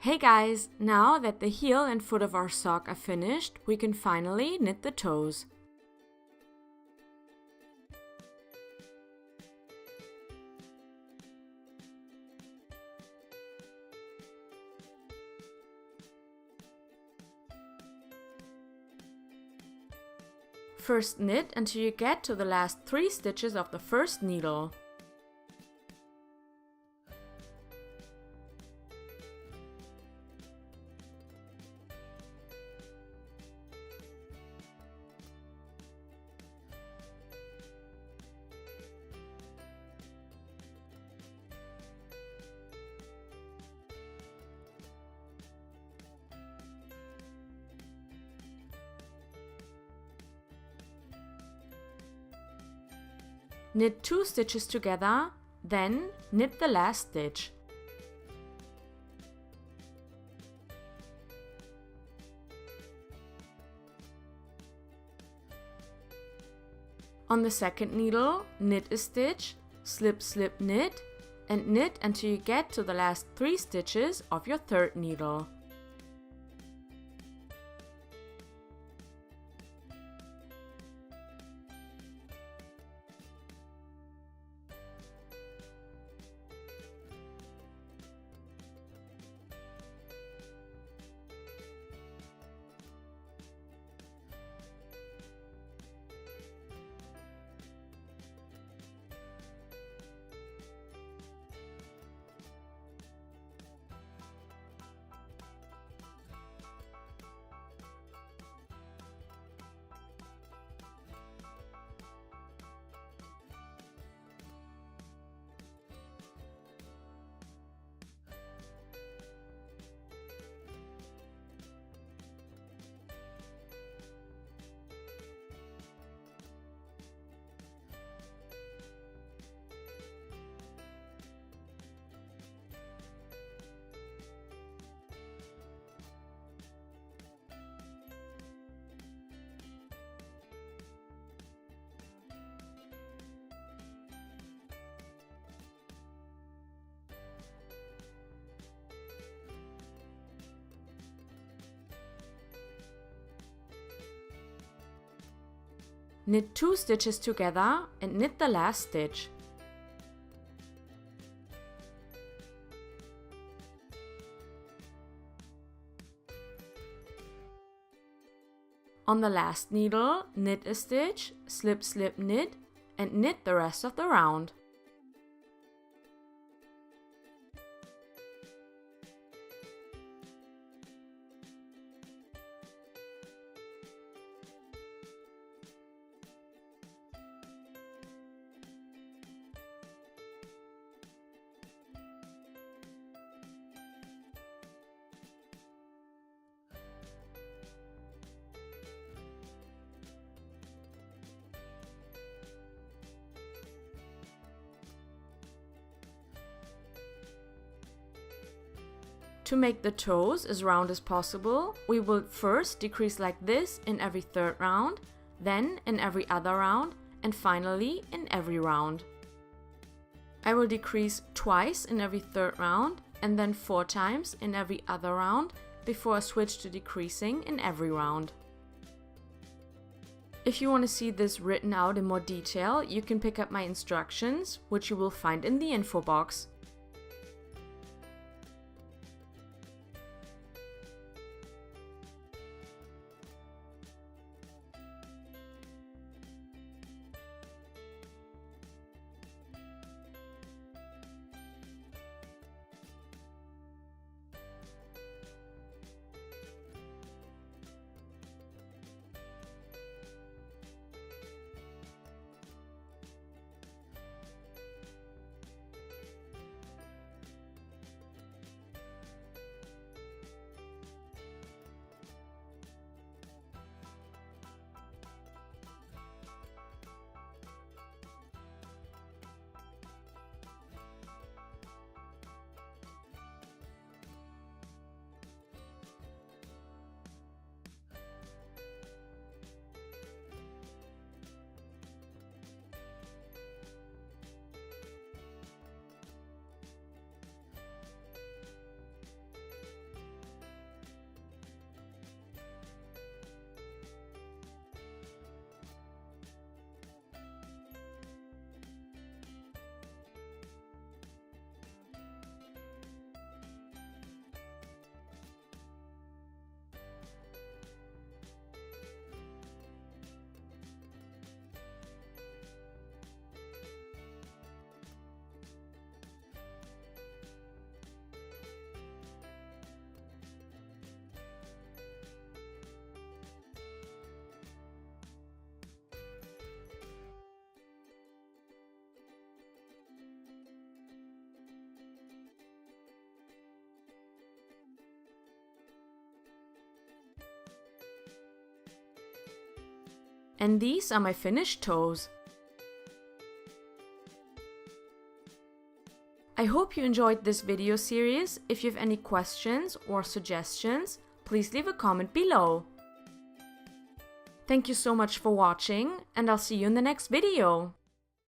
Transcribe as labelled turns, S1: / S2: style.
S1: Hey guys, now that the heel and foot of our sock are finished, we can finally knit the toes. First knit until you get to the last 3 stitches of the first needle. Knit 2 stitches together, then knit the last stitch. On the second needle, knit a stitch, slip, slip, knit, and knit until you get to the last 3 stitches of your third needle. Knit 2 stitches together and knit the last stitch. On the last needle, knit a stitch, slip, slip, knit, and knit the rest of the round. To make the toes as round as possible, we will first decrease like this in every third round, then in every other round, and finally in every round. I will decrease twice in every third round and then 4 times in every other round before I switch to decreasing in every round. If you want to see this written out in more detail, you can pick up my instructions, which you will find in the info box. And these are my finished toes. I hope you enjoyed this video series. If you have any questions or suggestions, please leave a comment below. Thank you so much for watching, and I'll see you in the next video.